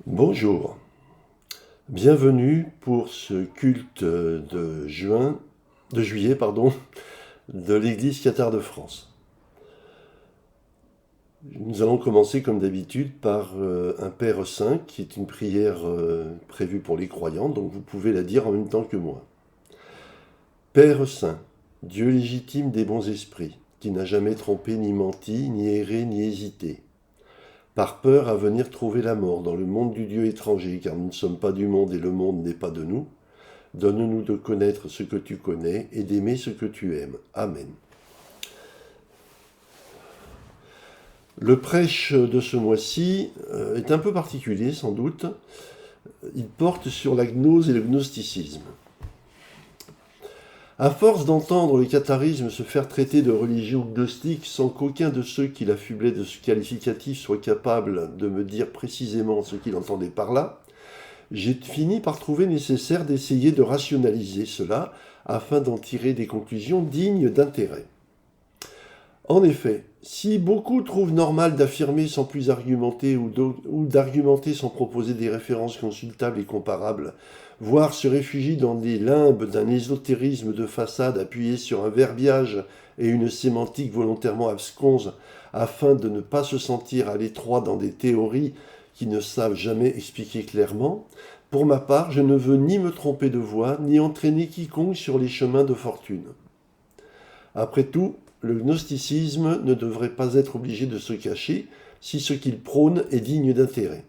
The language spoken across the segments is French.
Bonjour, bienvenue pour ce culte de juillet, de l'Église cathare de France. Nous allons commencer comme d'habitude par un Père Saint, qui est une prière prévue pour les croyants, donc vous pouvez la dire en même temps que moi. Père Saint, Dieu légitime des bons esprits, qui n'a jamais trompé ni menti, ni erré, ni hésité. Par peur à venir trouver la mort dans le monde du Dieu étranger, car nous ne sommes pas du monde et le monde n'est pas de nous, donne-nous de connaître ce que tu connais et d'aimer ce que tu aimes. Amen. Le prêche de ce mois-ci est un peu particulier sans doute. Il porte sur la gnose et le gnosticisme. À force d'entendre le catharisme se faire traiter de religion gnostique sans qu'aucun de ceux qui l'affublaient de ce qualificatif soit capable de me dire précisément ce qu'il entendait par là, j'ai fini par trouver nécessaire d'essayer de rationaliser cela afin d'en tirer des conclusions dignes d'intérêt. En effet, si beaucoup trouvent normal d'affirmer sans plus argumenter ou d'argumenter sans proposer des références consultables et comparables, voire se réfugient dans des limbes d'un ésotérisme de façade appuyé sur un verbiage et une sémantique volontairement absconse afin de ne pas se sentir à l'étroit dans des théories qui ne savent jamais expliquer clairement, pour ma part, je ne veux ni me tromper de voie, ni entraîner quiconque sur les chemins de fortune. Après tout, le gnosticisme ne devrait pas être obligé de se cacher si ce qu'il prône est digne d'intérêt.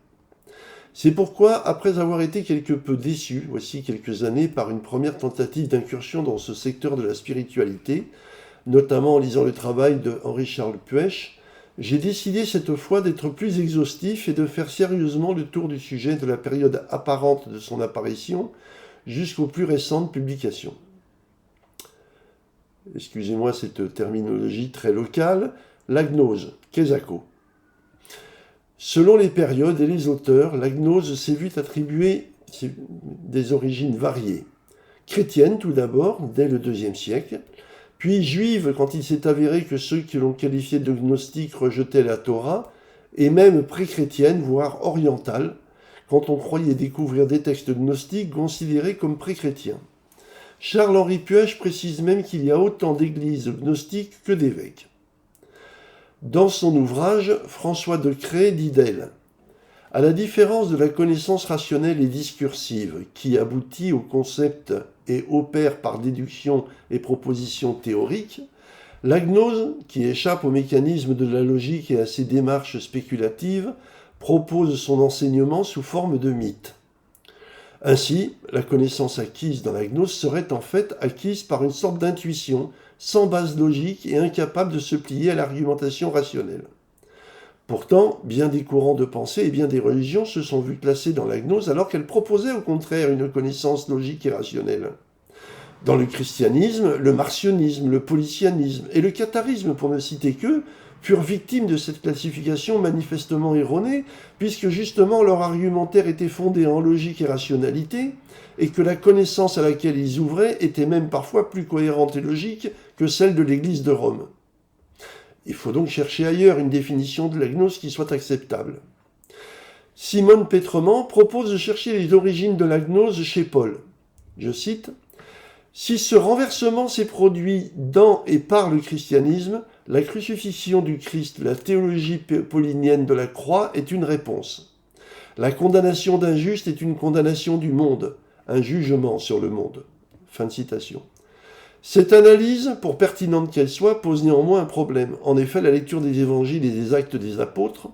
C'est pourquoi, après avoir été quelque peu déçu, voici quelques années, par une première tentative d'incursion dans ce secteur de la spiritualité, notamment en lisant le travail de Henri-Charles Puech, j'ai décidé cette fois d'être plus exhaustif et de faire sérieusement le tour du sujet de la période apparente de son apparition jusqu'aux plus récentes publications. Excusez-moi cette terminologie très locale, la gnose, Kesako. Selon les périodes et les auteurs, la gnose s'est vue attribuer des origines variées. Chrétienne tout d'abord, dès le IIe siècle, puis juive quand il s'est avéré que ceux que l'on qualifiait de gnostiques rejetaient la Torah, et même pré-chrétienne, voire orientale, quand on croyait découvrir des textes gnostiques considérés comme pré-chrétiens. Charles-Henri Puech précise même qu'il y a autant d'églises gnostiques que d'évêques. Dans son ouvrage, François de Cré dit d'elle « À la différence de la connaissance rationnelle et discursive, qui aboutit au concept et opère par déduction et proposition théorique, la gnose, qui échappe au mécanisme de la logique et à ses démarches spéculatives, propose son enseignement sous forme de mythe. Ainsi, la connaissance acquise dans la gnose serait en fait acquise par une sorte d'intuition, sans base logique et incapable de se plier à l'argumentation rationnelle. Pourtant, bien des courants de pensée et bien des religions se sont vus classer dans la gnose alors qu'elles proposaient au contraire une connaissance logique et rationnelle. Dans le christianisme, le marcionisme, le policianisme et le catharisme, pour ne citer qu'eux, furent victimes de cette classification manifestement erronée, puisque justement leur argumentaire était fondé en logique et rationalité, et que la connaissance à laquelle ils ouvraient était même parfois plus cohérente et logique que celle de l'Église de Rome. Il faut donc chercher ailleurs une définition de la gnose qui soit acceptable. Simone Pétrement propose de chercher les origines de la gnose chez Paul. Je cite « Si ce renversement s'est produit dans et par le christianisme, la crucifixion du Christ, la théologie paulinienne de la croix est une réponse. La condamnation d'un juste est une condamnation du monde, un jugement sur le monde. » Fin de citation. Cette analyse, pour pertinente qu'elle soit, pose néanmoins un problème. En effet, la lecture des évangiles et des actes des apôtres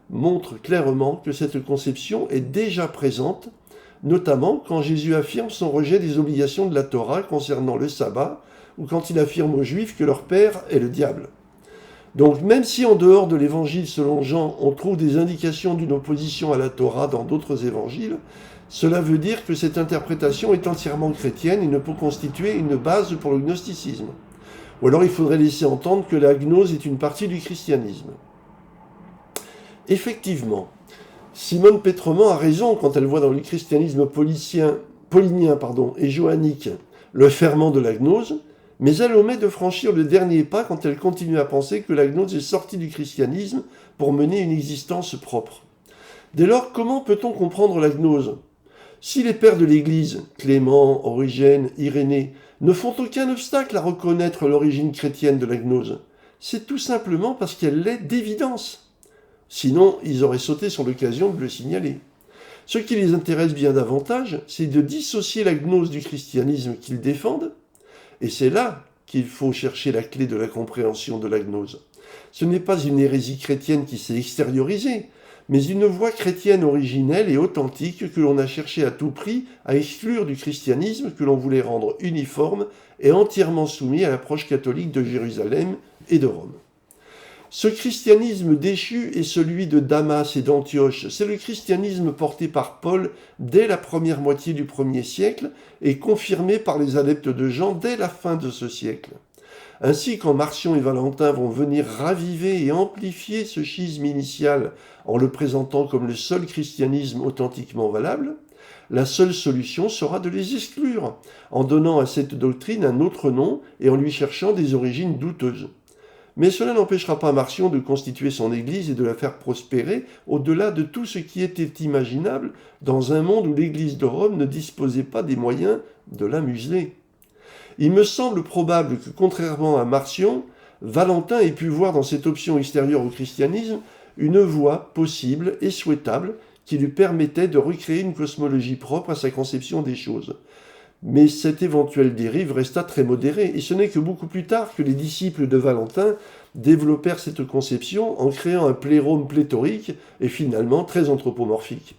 montre clairement que cette conception est déjà présente, notamment quand Jésus affirme son rejet des obligations de la Torah concernant le sabbat, ou quand il affirme aux Juifs que leur père est le diable. Donc même si en dehors de l'évangile selon Jean, on trouve des indications d'une opposition à la Torah dans d'autres évangiles, cela veut dire que cette interprétation est entièrement chrétienne et ne peut constituer une base pour le gnosticisme. Ou alors il faudrait laisser entendre que la gnose est une partie du christianisme. Effectivement, Simone Pétrement a raison quand elle voit dans le christianisme paulinien et johannique le ferment de la gnose, mais elle omet de franchir le dernier pas quand elle continue à penser que la gnose est sortie du christianisme pour mener une existence propre. Dès lors, comment peut-on comprendre la gnose? Si les pères de l'Église, Clément, Origène, Irénée, ne font aucun obstacle à reconnaître l'origine chrétienne de la gnose, c'est tout simplement parce qu'elle l'est d'évidence. Sinon, ils auraient sauté sur l'occasion de le signaler. Ce qui les intéresse bien davantage, c'est de dissocier la gnose du christianisme qu'ils défendent, et c'est là qu'il faut chercher la clé de la compréhension de la gnose. Ce n'est pas une hérésie chrétienne qui s'est extériorisée, mais une voie chrétienne originelle et authentique que l'on a cherché à tout prix à exclure du christianisme que l'on voulait rendre uniforme et entièrement soumis à l'approche catholique de Jérusalem et de Rome. Ce christianisme déchu est celui de Damas et d'Antioche. C'est le christianisme porté par Paul dès la première moitié du 1er siècle et confirmé par les adeptes de Jean dès la fin de ce siècle. Ainsi, quand Marcion et Valentin vont venir raviver et amplifier ce schisme initial en le présentant comme le seul christianisme authentiquement valable, la seule solution sera de les exclure, en donnant à cette doctrine un autre nom et en lui cherchant des origines douteuses. Mais cela n'empêchera pas Marcion de constituer son Église et de la faire prospérer au-delà de tout ce qui était imaginable dans un monde où l'Église de Rome ne disposait pas des moyens de la museler. Il me semble probable que, contrairement à Marcion, Valentin ait pu voir dans cette option extérieure au christianisme une voie possible et souhaitable qui lui permettait de recréer une cosmologie propre à sa conception des choses. Mais cette éventuelle dérive resta très modérée, et ce n'est que beaucoup plus tard que les disciples de Valentin développèrent cette conception en créant un plérome pléthorique et finalement très anthropomorphique.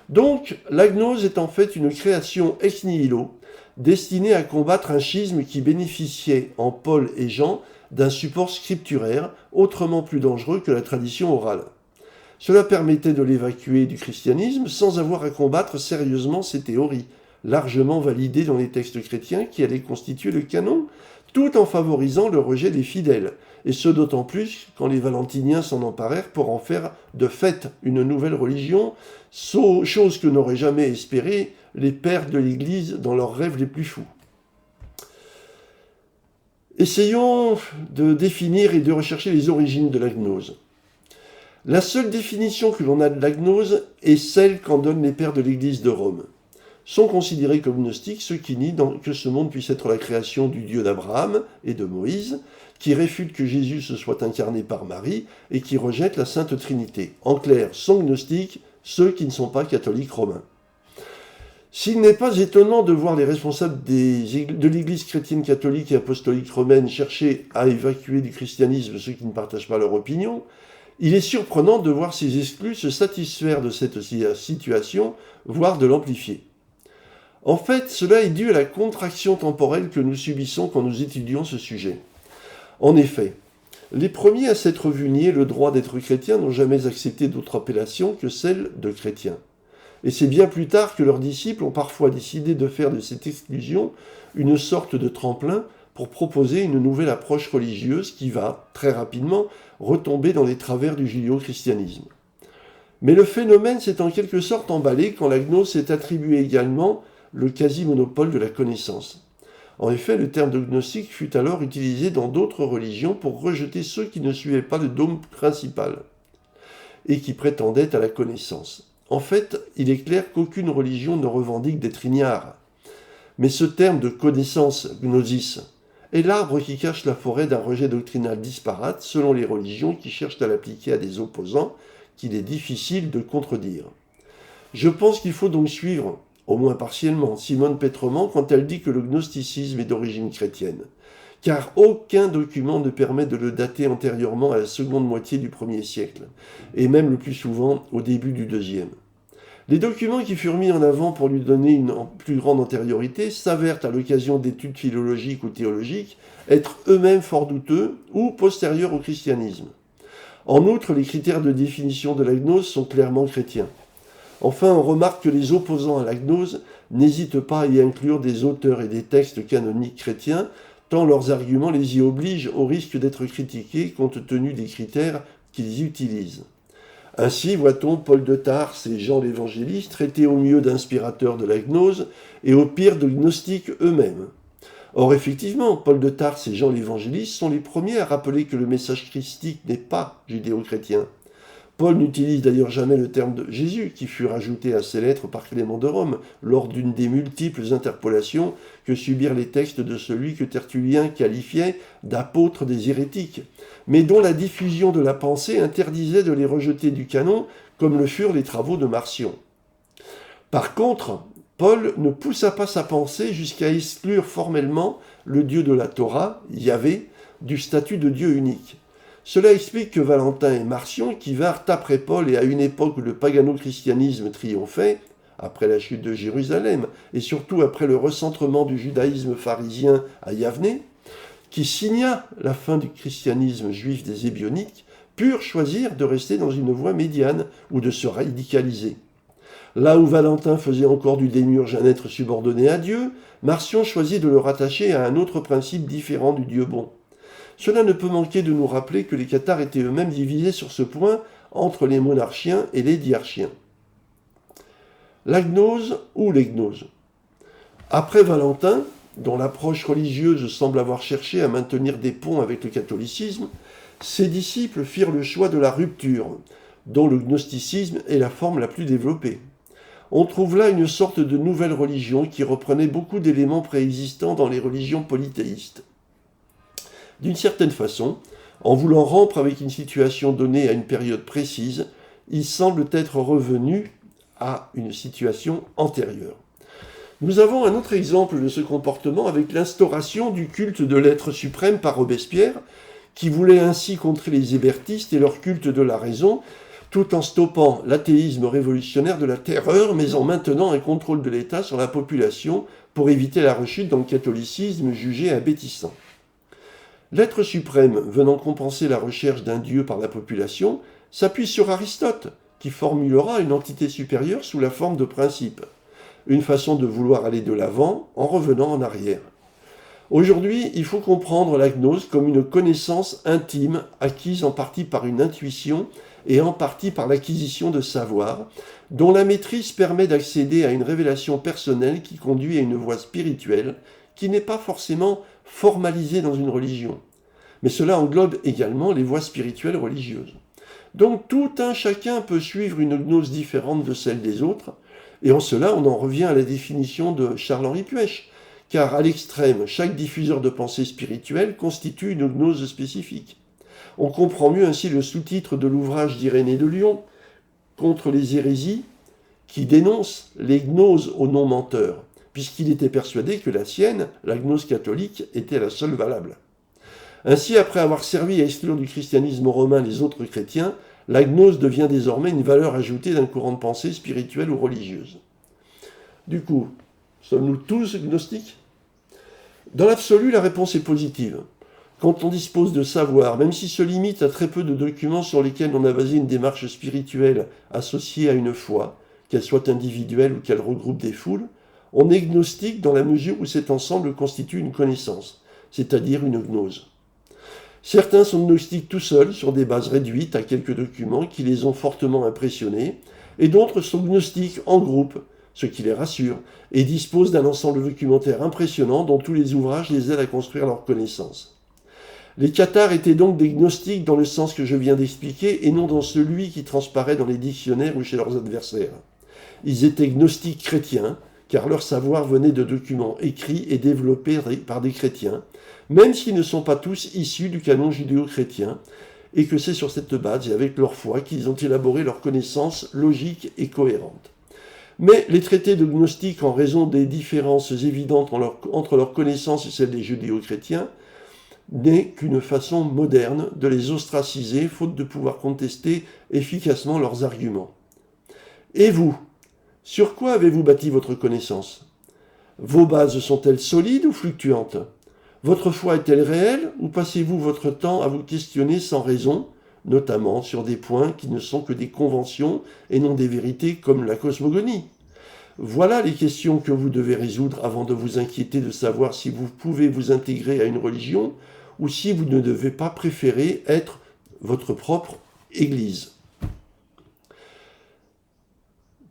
Donc, la gnose est en fait une création ex nihilo, destinée à combattre un schisme qui bénéficiait en Paul et Jean d'un support scripturaire autrement plus dangereux que la tradition orale. Cela permettait de l'évacuer du christianisme sans avoir à combattre sérieusement ses théories, largement validées dans les textes chrétiens qui allaient constituer le canon, tout en favorisant le rejet des fidèles, et ce d'autant plus quand les valentiniens s'en emparèrent pour en faire de fait une nouvelle religion, chose que n'auraient jamais espéré les pères de l'Église dans leurs rêves les plus fous. Essayons de définir et de rechercher les origines de la gnose. La seule définition que l'on a de la gnose est celle qu'en donnent les pères de l'Église de Rome. Sont considérés comme gnostiques ceux qui nient que ce monde puisse être la création du Dieu d'Abraham et de Moïse, qui réfutent que Jésus se soit incarné par Marie et qui rejettent la Sainte Trinité. En clair, sont gnostiques ceux qui ne sont pas catholiques romains. S'il n'est pas étonnant de voir les responsables de l'Église chrétienne catholique et apostolique romaine chercher à évacuer du christianisme ceux qui ne partagent pas leur opinion, il est surprenant de voir ces exclus se satisfaire de cette situation, voire de l'amplifier. En fait, cela est dû à la contraction temporelle que nous subissons quand nous étudions ce sujet. En effet, les premiers à s'être vus nier le droit d'être chrétiens n'ont jamais accepté d'autre appellation que celle de chrétiens. Et c'est bien plus tard que leurs disciples ont parfois décidé de faire de cette exclusion une sorte de tremplin pour proposer une nouvelle approche religieuse qui va, très rapidement, retomber dans les travers du judéo-christianisme. Mais le phénomène s'est en quelque sorte emballé quand la gnose s'est attribuée également le quasi-monopole de la connaissance. En effet, le terme de gnostique fut alors utilisé dans d'autres religions pour rejeter ceux qui ne suivaient pas le dogme principal et qui prétendaient à la connaissance. En fait, il est clair qu'aucune religion ne revendique d'être ignare. Mais ce terme de connaissance, gnosis, est l'arbre qui cache la forêt d'un rejet doctrinal disparate selon les religions qui cherchent à l'appliquer à des opposants qu'il est difficile de contredire. Je pense qu'il faut donc suivre, au moins partiellement, Simone Pétrement quand elle dit que le gnosticisme est d'origine chrétienne, car aucun document ne permet de le dater antérieurement à la seconde moitié du 1er siècle, et même le plus souvent au début du 2e. Les documents qui furent mis en avant pour lui donner une plus grande antériorité s'avèrent, à l'occasion d'études philologiques ou théologiques, être eux-mêmes fort douteux ou postérieurs au christianisme. En outre, les critères de définition de la gnose sont clairement chrétiens. Enfin, on remarque que les opposants à la gnose n'hésitent pas à y inclure des auteurs et des textes canoniques chrétiens, tant leurs arguments les y obligent au risque d'être critiqués compte tenu des critères qu'ils y utilisent. Ainsi, voit-on Paul de Tarse et Jean l'Évangéliste traités au mieux d'inspirateurs de la gnose et au pire de gnostiques eux-mêmes. Or, effectivement, Paul de Tarse et Jean l'Évangéliste sont les premiers à rappeler que le message christique n'est pas judéo-chrétien. Paul n'utilise d'ailleurs jamais le terme de Jésus, qui fut rajouté à ses lettres par Clément de Rome, lors d'une des multiples interpolations que subirent les textes de celui que Tertullien qualifiait d'apôtre des hérétiques, mais dont la diffusion de la pensée interdisait de les rejeter du canon, comme le furent les travaux de Marcion. Par contre, Paul ne poussa pas sa pensée jusqu'à exclure formellement le Dieu de la Torah, Yahvé, du statut de Dieu unique. Cela explique que Valentin et Marcion, qui vinrent après Paul et à une époque où le pagano-christianisme triomphait, après la chute de Jérusalem, et surtout après le recentrement du judaïsme pharisien à Yavne, qui signa la fin du christianisme juif des Ébionites, purent choisir de rester dans une voie médiane ou de se radicaliser. Là où Valentin faisait encore du démiurge un être subordonné à Dieu, Marcion choisit de le rattacher à un autre principe différent du Dieu bon. Cela ne peut manquer de nous rappeler que les cathares étaient eux-mêmes divisés sur ce point entre les monarchiens et les diarchiens. La gnose ou les gnoses. Après Valentin, dont l'approche religieuse semble avoir cherché à maintenir des ponts avec le catholicisme, ses disciples firent le choix de la rupture, dont le gnosticisme est la forme la plus développée. On trouve là une sorte de nouvelle religion qui reprenait beaucoup d'éléments préexistants dans les religions polythéistes. D'une certaine façon, en voulant rompre avec une situation donnée à une période précise, il semble être revenu à une situation antérieure. Nous avons un autre exemple de ce comportement avec l'instauration du culte de l'être suprême par Robespierre, qui voulait ainsi contrer les hébertistes et leur culte de la raison, tout en stoppant l'athéisme révolutionnaire de la terreur, mais en maintenant un contrôle de l'État sur la population pour éviter la rechute dans le catholicisme jugé abétissant. L'être suprême, venant compenser la recherche d'un dieu par la population, s'appuie sur Aristote, qui formulera une entité supérieure sous la forme de principe. Une façon de vouloir aller de l'avant en revenant en arrière. Aujourd'hui, il faut comprendre la gnose comme une connaissance intime, acquise en partie par une intuition et en partie par l'acquisition de savoir, dont la maîtrise permet d'accéder à une révélation personnelle qui conduit à une voie spirituelle, qui n'est pas forcément formalisée dans une religion. Mais cela englobe également les voies spirituelles religieuses. Donc tout un chacun peut suivre une gnose différente de celle des autres, et en cela on en revient à la définition de Charles-Henri Puech, car à l'extrême, chaque diffuseur de pensée spirituelle constitue une gnose spécifique. On comprend mieux ainsi le sous-titre de l'ouvrage d'Irénée de Lyon, Contre les hérésies, qui dénonce les gnoses aux non-menteurs, puisqu'il était persuadé que la sienne, la gnose catholique, était la seule valable. Ainsi, après avoir servi à exclure du christianisme romain les autres chrétiens, la gnose devient désormais une valeur ajoutée d'un courant de pensée spirituelle ou religieuse. Du coup, sommes-nous tous gnostiques ? Dans l'absolu, la réponse est positive. Quand on dispose de savoir, même s'il se limite à très peu de documents sur lesquels on a basé une démarche spirituelle associée à une foi, qu'elle soit individuelle ou qu'elle regroupe des foules, on est gnostique dans la mesure où cet ensemble constitue une connaissance, c'est-à-dire une gnose. Certains sont gnostiques tout seuls, sur des bases réduites à quelques documents qui les ont fortement impressionnés, et d'autres sont gnostiques en groupe, ce qui les rassure, et disposent d'un ensemble documentaire impressionnant dont tous les ouvrages les aident à construire leur connaissance. Les cathares étaient donc des gnostiques dans le sens que je viens d'expliquer, et non dans celui qui transparaît dans les dictionnaires ou chez leurs adversaires. Ils étaient gnostiques chrétiens, car leur savoir venait de documents écrits et développés par des chrétiens, même s'ils ne sont pas tous issus du canon judéo-chrétien, et que c'est sur cette base et avec leur foi qu'ils ont élaboré leurs connaissances logiques et cohérentes. Mais les traités de gnostique, en raison des différences évidentes entre leurs connaissances et celles des judéo-chrétiens, n'est qu'une façon moderne de les ostraciser, faute de pouvoir contester efficacement leurs arguments. Et vous, sur quoi avez-vous bâti votre connaissance ? Vos bases sont-elles solides ou fluctuantes ? Votre foi est-elle réelle ou passez-vous votre temps à vous questionner sans raison, notamment sur des points qui ne sont que des conventions et non des vérités comme la cosmogonie ? Voilà les questions que vous devez résoudre avant de vous inquiéter de savoir si vous pouvez vous intégrer à une religion ou si vous ne devez pas préférer être votre propre Église.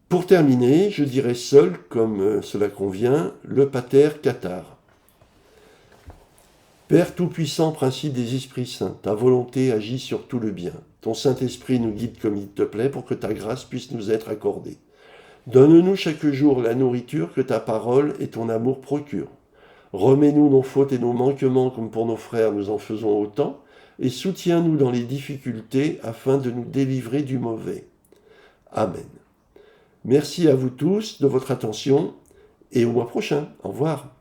Pour terminer, je dirais seul, comme cela convient, le pater cathare. Père tout-puissant, principe des esprits saints, ta volonté agit sur tout le bien. ton Saint-Esprit nous guide comme il te plaît pour que ta grâce puisse nous être accordée. Donne-nous chaque jour la nourriture que ta parole et ton amour procurent. Remets-nous nos fautes et nos manquements comme pour nos frères nous en faisons autant, et soutiens-nous dans les difficultés afin de nous délivrer du mauvais. Amen. Merci à vous tous de votre attention et au mois prochain. Au revoir.